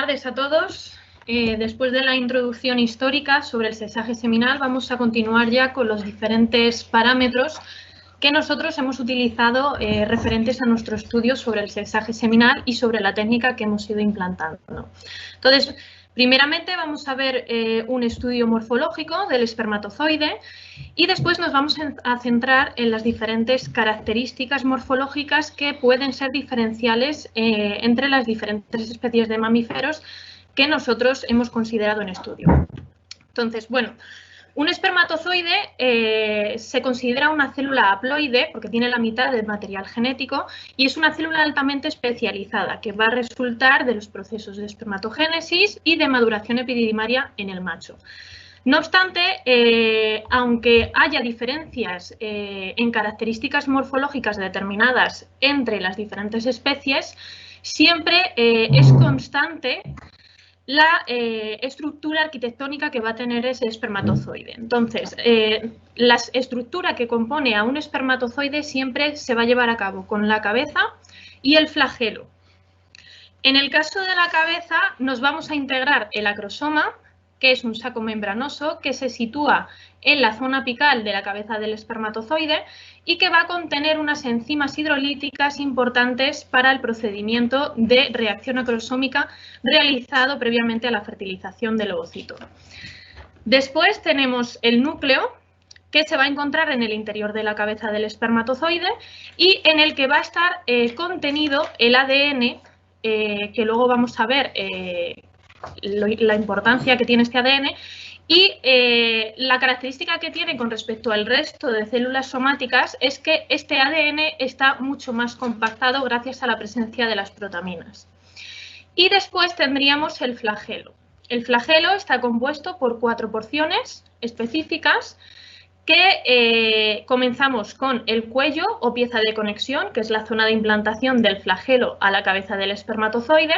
tardes a todos. Después de la introducción histórica sobre el sexaje seminal, vamos a continuar ya con los diferentes parámetros que nosotros hemos utilizado referentes a nuestro estudio sobre el sexaje seminal y sobre la técnica que hemos ido implantando. Entonces, primeramente vamos a ver un estudio morfológico del espermatozoide y después nos vamos a centrar en las diferentes características morfológicas que pueden ser diferenciales entre las diferentes especies de mamíferos que nosotros hemos considerado en estudio. Entonces, bueno, un espermatozoide se considera una célula haploide porque tiene la mitad del material genético y es una célula altamente especializada que va a resultar de los procesos de espermatogénesis y de maduración epididimaria en el macho. No obstante, aunque haya diferencias en características morfológicas determinadas entre las diferentes especies, siempre es constante la estructura arquitectónica que va a tener ese espermatozoide. Entonces, la estructura que compone a un espermatozoide siempre se va a llevar a cabo con la cabeza y el flagelo. En el caso de la cabeza nos vamos a integrar el acrosoma, que es un saco membranoso que se sitúa en la zona apical de la cabeza del espermatozoide y que va a contener unas enzimas hidrolíticas importantes para el procedimiento de reacción acrosómica realizado previamente a la fertilización del ovocito. Después tenemos el núcleo, que se va a encontrar en el interior de la cabeza del espermatozoide y en el que va a estar contenido el ADN, que luego vamos a ver la importancia que tiene este ADN y la característica que tiene con respecto al resto de células somáticas es que este ADN está mucho más compactado gracias a la presencia de las protaminas. Y después tendríamos el flagelo. El flagelo está compuesto por 4 porciones específicas que comenzamos con el cuello o pieza de conexión, que es la zona de implantación del flagelo a la cabeza del espermatozoide.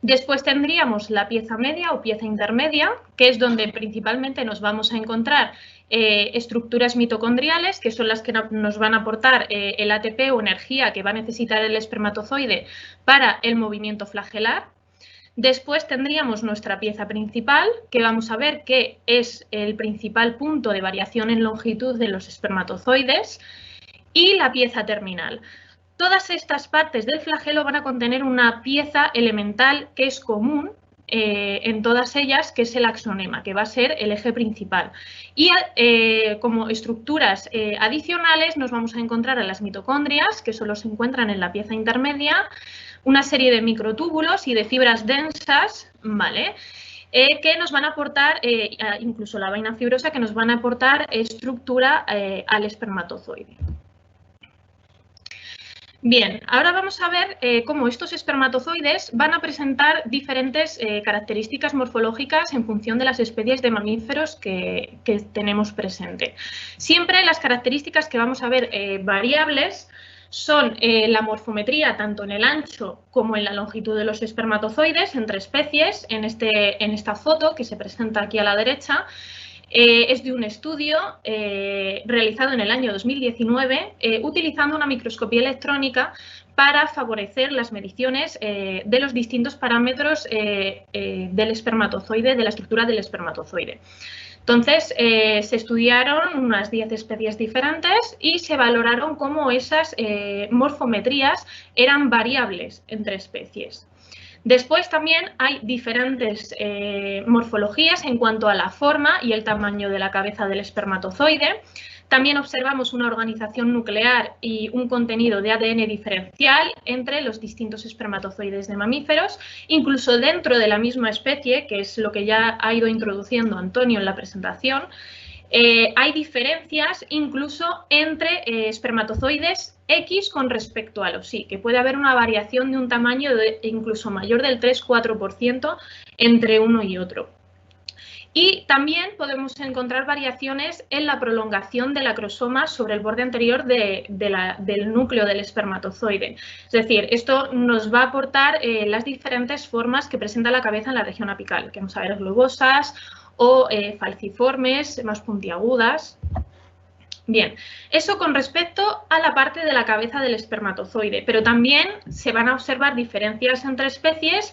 Después tendríamos la pieza media o pieza intermedia, que es donde principalmente nos vamos a encontrar estructuras mitocondriales, que son las que nos van a aportar el ATP o energía que va a necesitar el espermatozoide para el movimiento flagelar. Después tendríamos nuestra pieza principal, que vamos a ver que es el principal punto de variación en longitud de los espermatozoides, y la pieza terminal. Todas estas partes del flagelo van a contener una pieza elemental que es común en todas ellas, que es el axonema, que va a ser el eje principal. Y como estructuras adicionales nos vamos a encontrar a las mitocondrias, que solo se encuentran en la pieza intermedia, una serie de microtúbulos y de fibras densas, ¿vale? Que nos van a aportar, incluso la vaina fibrosa, que nos van a aportar estructura al espermatozoide. Bien, ahora vamos a ver cómo estos espermatozoides van a presentar diferentes características morfológicas en función de las especies de mamíferos que tenemos presente. Siempre las características que vamos a ver variables son la morfometría tanto en el ancho como en la longitud de los espermatozoides entre especies. En esta foto que se presenta aquí a la derecha, es de un estudio realizado en el año 2019 utilizando una microscopía electrónica para favorecer las mediciones de los distintos parámetros del espermatozoide, de la estructura del espermatozoide. Entonces, se estudiaron unas 10 especies diferentes y se valoraron cómo esas morfometrías eran variables entre especies. Después también hay diferentes morfologías en cuanto a la forma y el tamaño de la cabeza del espermatozoide. También observamos una organización nuclear y un contenido de ADN diferencial entre los distintos espermatozoides de mamíferos, incluso dentro de la misma especie, que es lo que ya ha ido introduciendo Antonio en la presentación. Hay diferencias incluso entre espermatozoides X con respecto a los Y, que puede haber una variación de un tamaño incluso mayor del 3-4% entre uno y otro. Y también podemos encontrar variaciones en la prolongación del acrosoma sobre el borde anterior del núcleo del espermatozoide. Es decir, esto nos va a aportar las diferentes formas que presenta la cabeza en la región apical, que vamos a ver globosas o falciformes, más puntiagudas. Bien, eso con respecto a la parte de la cabeza del espermatozoide, pero también se van a observar diferencias entre especies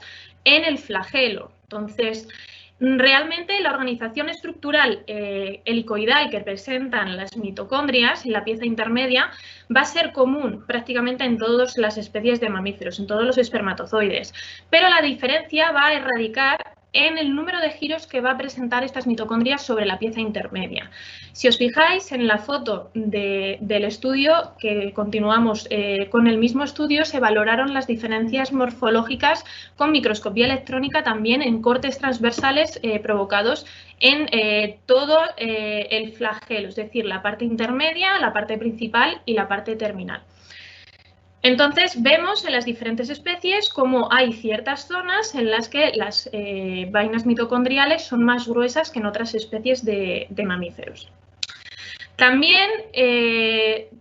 en el flagelo. Entonces, realmente la organización estructural helicoidal que presentan las mitocondrias en la pieza intermedia va a ser común prácticamente en todas las especies de mamíferos, en todos los espermatozoides, pero la diferencia va a radicar en el número de giros que va a presentar estas mitocondrias sobre la pieza intermedia. Si os fijáis en la foto del estudio, que continuamos con el mismo estudio, se valoraron las diferencias morfológicas con microscopía electrónica también en cortes transversales provocados en todo el flagelo, es decir, la parte intermedia, la parte principal y la parte terminal. Entonces, vemos en las diferentes especies cómo hay ciertas zonas en las que las vainas mitocondriales son más gruesas que en otras especies de mamíferos. También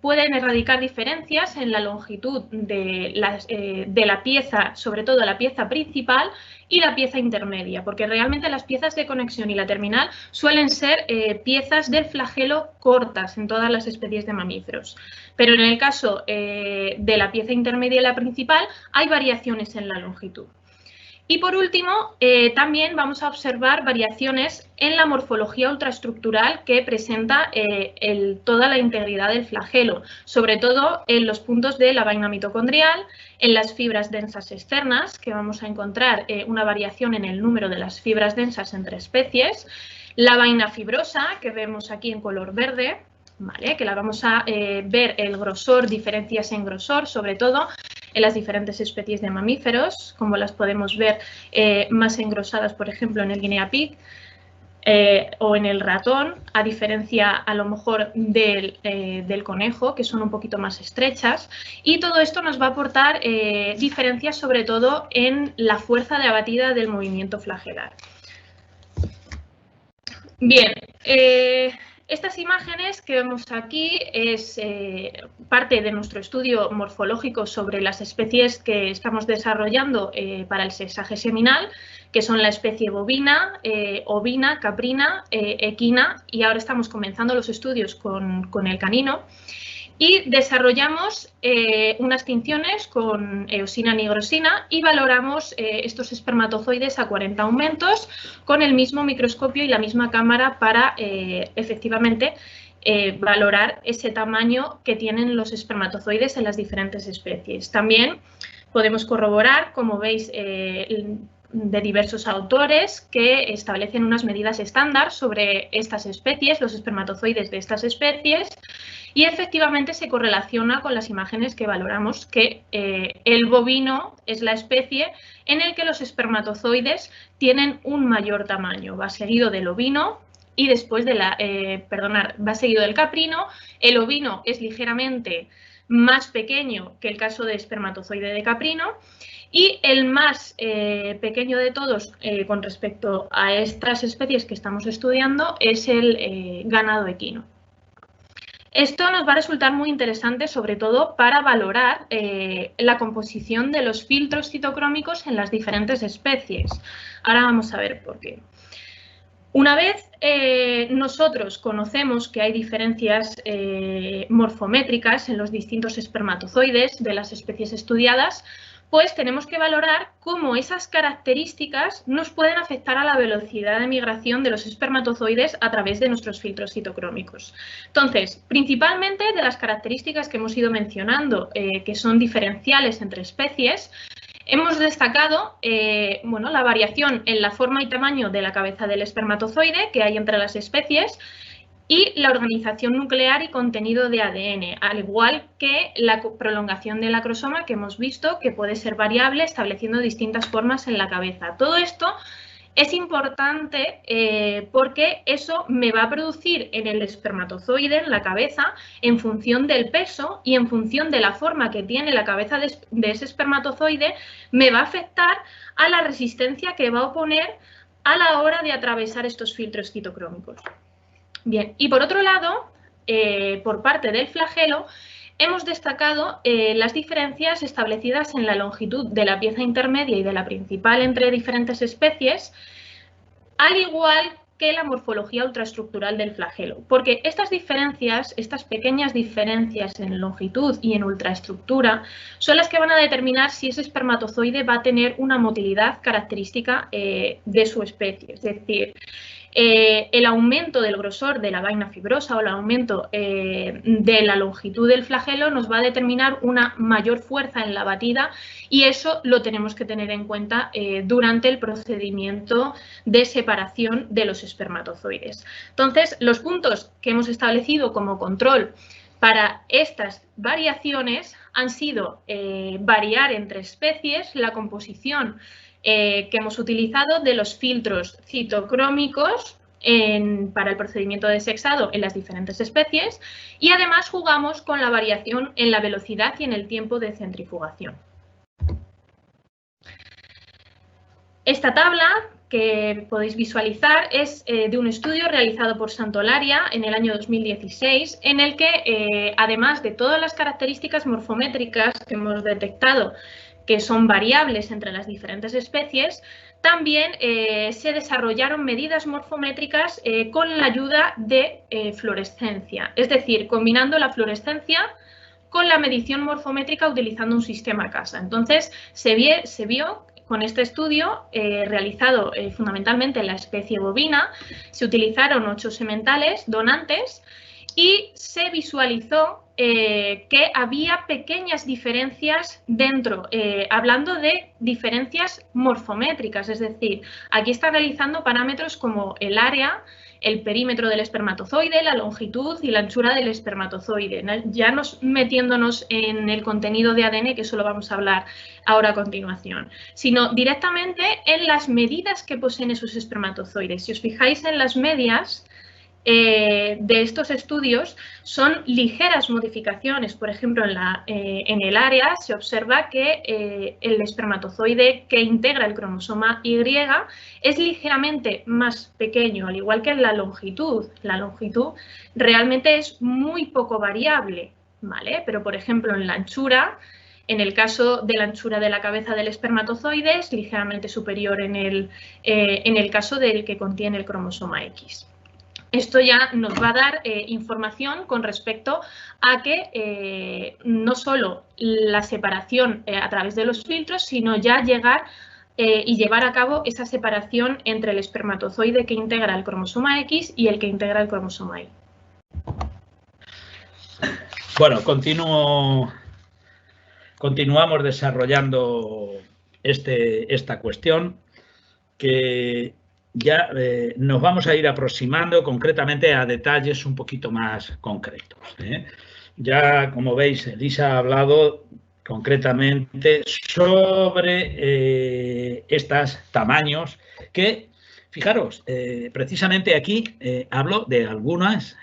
pueden erradicar diferencias en la longitud de la pieza, sobre todo la pieza principal y la pieza intermedia, porque realmente las piezas de conexión y la terminal suelen ser piezas del flagelo cortas en todas las especies de mamíferos. Pero en el caso de la pieza intermedia y la principal hay variaciones en la longitud. Y por último, también vamos a observar variaciones en la morfología ultraestructural que presenta toda la integridad del flagelo, sobre todo en los puntos de la vaina mitocondrial, en las fibras densas externas, que vamos a encontrar una variación en el número de las fibras densas entre especies, la vaina fibrosa, que vemos aquí en color verde, ¿vale? Que la vamos a ver el grosor, diferencias en grosor, sobre todo en las diferentes especies de mamíferos, como las podemos ver más engrosadas, por ejemplo, en el guinea pig o en el ratón, a diferencia a lo mejor del conejo, que son un poquito más estrechas. Y todo esto nos va a aportar diferencias, sobre todo en la fuerza de abatida del movimiento flagelar. Bien, estas imágenes que vemos aquí es parte de nuestro estudio morfológico sobre las especies que estamos desarrollando para el sexaje seminal, que son la especie bovina, ovina, caprina, equina, y ahora estamos comenzando los estudios con el canino. Y desarrollamos unas tinciones con eosina nigrosina y valoramos estos espermatozoides a 40 aumentos con el mismo microscopio y la misma cámara para efectivamente valorar ese tamaño que tienen los espermatozoides en las diferentes especies. También podemos corroborar, como veis, de diversos autores que establecen unas medidas estándar sobre estas especies, los espermatozoides de estas especies, y efectivamente se correlaciona con las imágenes que valoramos que el bovino es la especie en el que los espermatozoides tienen un mayor tamaño. Va seguido del ovino y después de va seguido del caprino. El ovino es ligeramente más pequeño que el caso de espermatozoide de caprino. Y el más pequeño de todos con respecto a estas especies que estamos estudiando es el ganado equino. Esto nos va a resultar muy interesante, sobre todo para valorar la composición de los filtros citocrómicos en las diferentes especies. Ahora vamos a ver por qué. Una vez nosotros conocemos que hay diferencias morfométricas en los distintos espermatozoides de las especies estudiadas, pues tenemos que valorar cómo esas características nos pueden afectar a la velocidad de migración de los espermatozoides a través de nuestros filtros citocrómicos. Entonces, principalmente de las características que hemos ido mencionando, que son diferenciales entre especies, hemos destacado la variación en la forma y tamaño de la cabeza del espermatozoide que hay entre las especies, y la organización nuclear y contenido de ADN, al igual que la prolongación del acrosoma que hemos visto, que puede ser variable estableciendo distintas formas en la cabeza. Todo esto es importante porque eso me va a producir en el espermatozoide, en la cabeza, en función del peso y en función de la forma que tiene la cabeza de ese espermatozoide, me va a afectar a la resistencia que va a oponer a la hora de atravesar estos filtros citocrómicos. Bien, y por otro lado, por parte del flagelo, hemos destacado las diferencias establecidas en la longitud de la pieza intermedia y de la principal entre diferentes especies, al igual que la morfología ultraestructural del flagelo, porque estas diferencias, estas pequeñas diferencias en longitud y en ultraestructura son las que van a determinar si ese espermatozoide va a tener una motilidad característica de su especie, es decir, el aumento del grosor de la vaina fibrosa o el aumento de la longitud del flagelo nos va a determinar una mayor fuerza en la batida y eso lo tenemos que tener en cuenta durante el procedimiento de separación de los espermatozoides. Entonces, los puntos que hemos establecido como control para estas variaciones han sido variar entre especies, la composición que hemos utilizado de los filtros citocrómicos para el procedimiento de sexado en las diferentes especies y además jugamos con la variación en la velocidad y en el tiempo de centrifugación. Esta tabla que podéis visualizar es de un estudio realizado por Santolaria en el año 2016 en el que además de todas las características morfométricas que hemos detectado que son variables entre las diferentes especies, también se desarrollaron medidas morfométricas con la ayuda de fluorescencia, es decir, combinando la fluorescencia con la medición morfométrica utilizando un sistema CASA. Entonces, se vio con este estudio realizado fundamentalmente en la especie bovina, se utilizaron 8 sementales donantes y se visualizó que había pequeñas diferencias dentro, hablando de diferencias morfométricas, es decir, aquí está realizando parámetros como el área, el perímetro del espermatozoide, la longitud y la anchura del espermatozoide, ya metiéndonos en el contenido de ADN, que eso lo vamos a hablar ahora a continuación, sino directamente en las medidas que poseen esos espermatozoides. Si os fijáis en las medias de estos estudios, son ligeras modificaciones. Por ejemplo, en el área se observa que el espermatozoide que integra el cromosoma Y es ligeramente más pequeño, al igual que en la longitud. La longitud realmente es muy poco variable, ¿vale? Pero, por ejemplo, en la anchura, en el caso de la anchura de la cabeza del espermatozoide, es ligeramente superior en el caso del que contiene el cromosoma X. Esto ya nos va a dar información con respecto a que no solo la separación a través de los filtros, sino ya llegar y llevar a cabo esa separación entre el espermatozoide que integra el cromosoma X y el que integra el cromosoma Y. Bueno, continuamos desarrollando esta cuestión que ya nos vamos a ir aproximando concretamente a detalles un poquito más concretos. Ya, como veis, Elisa ha hablado concretamente sobre estos tamaños que, fijaros, precisamente aquí hablo de algunos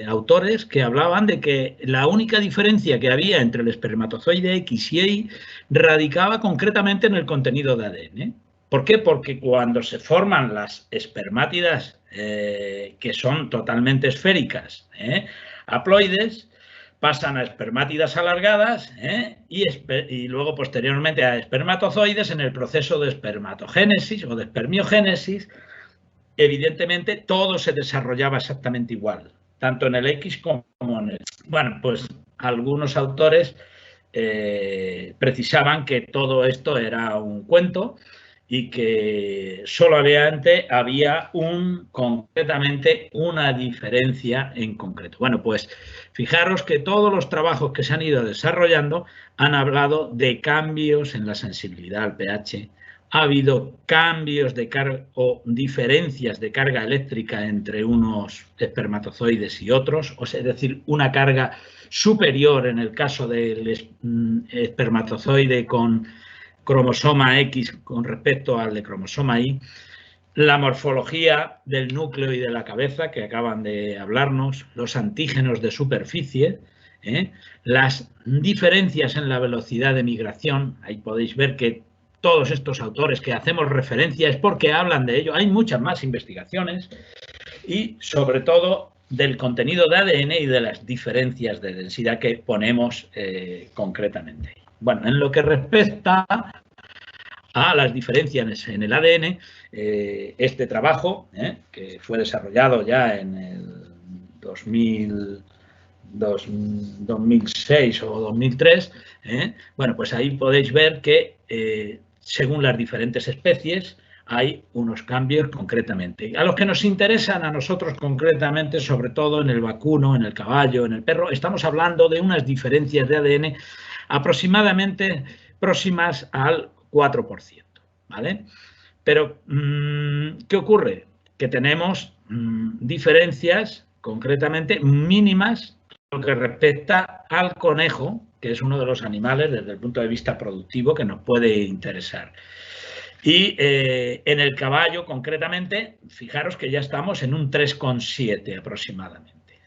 autores que hablaban de que la única diferencia que había entre el espermatozoide X y Y radicaba concretamente en el contenido de ADN. ¿Por qué? Porque cuando se forman las espermátidas, que son totalmente esféricas, haploides, pasan a espermátidas alargadas y luego posteriormente a espermatozoides en el proceso de espermatogénesis o de espermiogénesis. Evidentemente, todo se desarrollaba exactamente igual, tanto en el X como en el Y. Bueno, pues algunos autores precisaban que todo esto era un cuento y que solamente había concretamente una diferencia en concreto. Bueno, pues fijaros que todos los trabajos que se han ido desarrollando han hablado de cambios en la sensibilidad al pH. Ha habido cambios de carga o diferencias de carga eléctrica entre unos espermatozoides y otros, o sea, es decir, una carga superior en el caso del espermatozoide con cromosoma X con respecto al de cromosoma Y, la morfología del núcleo y de la cabeza que acaban de hablarnos, los antígenos de superficie, las diferencias en la velocidad de migración. Ahí podéis ver que todos estos autores que hacemos referencia es porque hablan de ello. Hay muchas más investigaciones y, sobre todo, del contenido de ADN y de las diferencias de densidad que ponemos concretamente. Bueno, en lo que respecta a las diferencias en el ADN. Este trabajo, que fue desarrollado ya en el 2006 o 2003, bueno, pues ahí podéis ver que según las diferentes especies hay unos cambios concretamente. A los que nos interesan a nosotros concretamente, sobre todo en el vacuno, en el caballo, en el perro, estamos hablando de unas diferencias de ADN aproximadamente próximas al 4%, ¿vale? Pero, ¿qué ocurre? Que tenemos diferencias concretamente mínimas en lo que respecta al conejo, que es uno de los animales desde el punto de vista productivo que nos puede interesar. Y en el caballo, concretamente, fijaros que ya estamos en un 3,7 aproximadamente.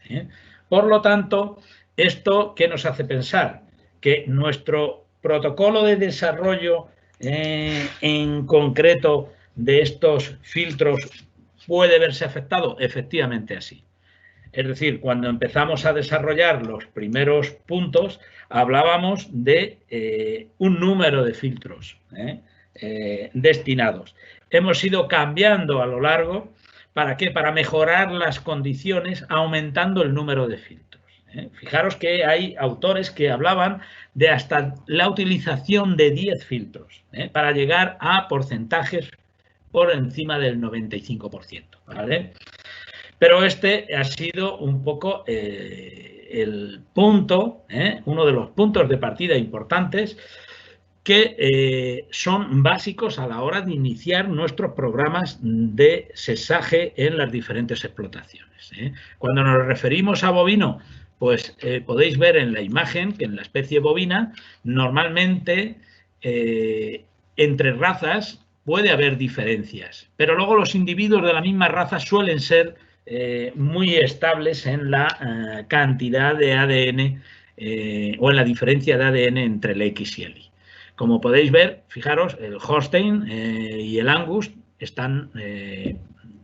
Por lo tanto, ¿esto qué nos hace pensar? Que nuestro protocolo de desarrollo en concreto de estos filtros puede verse afectado. Efectivamente así. Es decir, cuando empezamos a desarrollar los primeros puntos, hablábamos de un número de filtros destinados. Hemos ido cambiando a lo largo. ¿Para qué? Para mejorar las condiciones aumentando el número de filtros. Fijaros que hay autores que hablaban de hasta la utilización de 10 filtros para llegar a porcentajes por encima del 95%. ¿Vale? Pero este ha sido un poco el punto, uno de los puntos de partida importantes que son básicos a la hora de iniciar nuestros programas de sesaje en las diferentes explotaciones. Cuando nos referimos a bovino, pues podéis ver en la imagen que en la especie bovina normalmente entre razas puede haber diferencias, pero luego los individuos de la misma raza suelen ser muy estables en la cantidad de ADN o en la diferencia de ADN entre el X y el Y. Como podéis ver, fijaros, el Holstein y el Angus están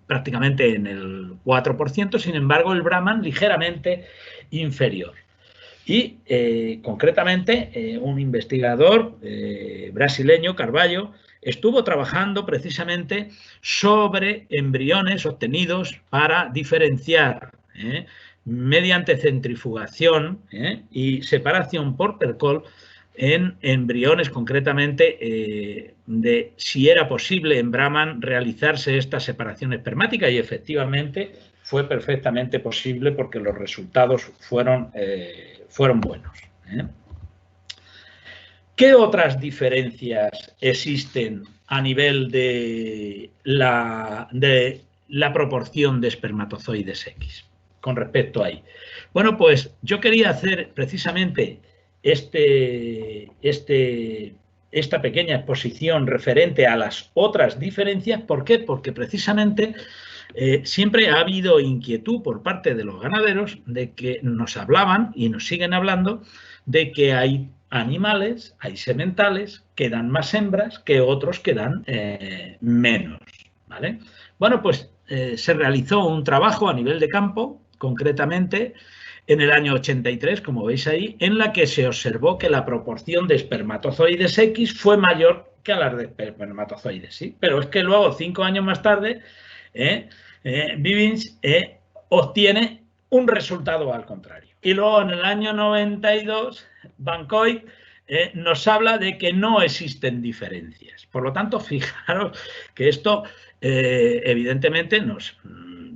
prácticamente en el 4%, sin embargo el Brahman ligeramente inferior. Y concretamente un investigador brasileño, Carvalho, estuvo trabajando precisamente sobre embriones obtenidos para diferenciar mediante centrifugación y separación por Percol en embriones concretamente de si era posible en Brahman realizarse esta separación espermática, y efectivamente fue perfectamente posible porque los resultados fueron buenos. ¿Qué otras diferencias existen a nivel de la proporción de espermatozoides X con respecto a Y? Bueno, pues yo quería hacer precisamente esta pequeña exposición referente a las otras diferencias. ¿Por qué? Porque precisamente siempre ha habido inquietud por parte de los ganaderos de que nos hablaban y nos siguen hablando de que hay animales, hay sementales que dan más hembras que otros que dan menos, ¿vale? Bueno, pues se realizó un trabajo a nivel de campo, concretamente en el año 83, como veis ahí, en la que se observó que la proporción de espermatozoides X fue mayor que a las de espermatozoides, ¿sí? Pero es que luego, 5 años más tarde, Bivins obtiene un resultado al contrario. Y luego en el año 92, Van Coit nos habla de que no existen diferencias. Por lo tanto, fijaros que esto evidentemente nos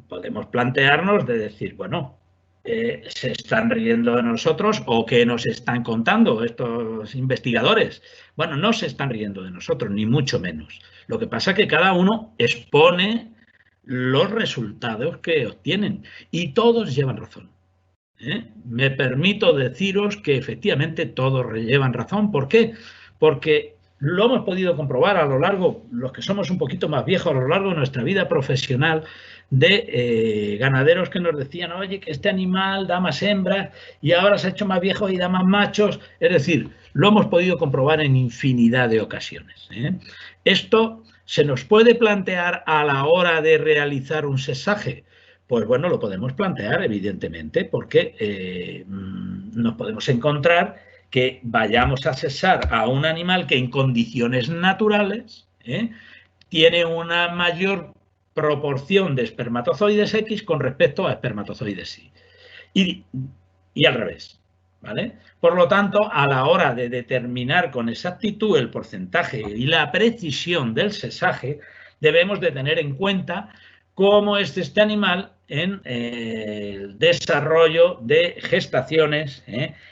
podemos plantearnos de decir, bueno, se están riendo de nosotros o qué nos están contando estos investigadores. Bueno, no se están riendo de nosotros, ni mucho menos. Lo que pasa es que cada uno expone los resultados que obtienen y todos llevan razón. Me permito deciros que efectivamente todos llevan razón. ¿Por qué? Porque lo hemos podido comprobar a lo largo, los que somos un poquito más viejos, a lo largo de nuestra vida profesional, de ganaderos que nos decían, oye, que este animal da más hembras y ahora se ha hecho más viejo y da más machos. Es decir, lo hemos podido comprobar en infinidad de ocasiones. Esto se nos puede plantear a la hora de realizar un sesaje. Pues bueno, lo podemos plantear, evidentemente, porque nos podemos encontrar que vayamos a sexar a un animal que en condiciones naturales tiene una mayor proporción de espermatozoides X con respecto a espermatozoides Y. Y al revés, ¿vale? Por lo tanto, a la hora de determinar con exactitud el porcentaje y la precisión del sexaje, debemos de tener en cuenta cómo es este animal en el desarrollo de gestaciones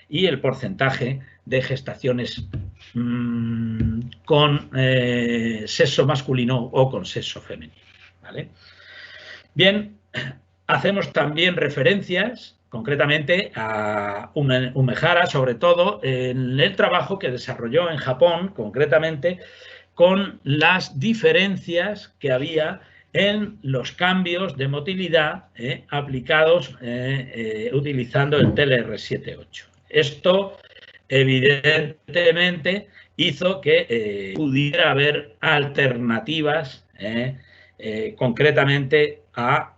y el porcentaje de gestaciones con sexo masculino o con sexo femenino, ¿vale? Bien, hacemos también referencias concretamente a Umehara, sobre todo en el trabajo que desarrolló en Japón, concretamente con las diferencias que había en los cambios de motilidad aplicados utilizando el TLR7-8. Esto, evidentemente, hizo que pudiera haber alternativas concretamente a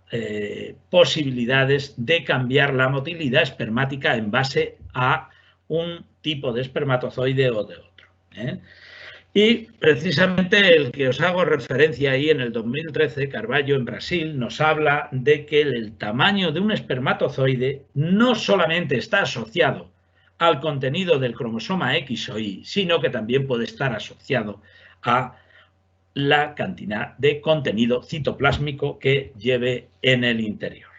posibilidades de cambiar la motilidad espermática en base a un tipo de espermatozoide o de otro. Y precisamente el que os hago referencia ahí en el 2013, Carvalho en Brasil, nos habla de que el tamaño de un espermatozoide no solamente está asociado al contenido del cromosoma X o Y, sino que también puede estar asociado a la cantidad de contenido citoplásmico que lleve en el interior.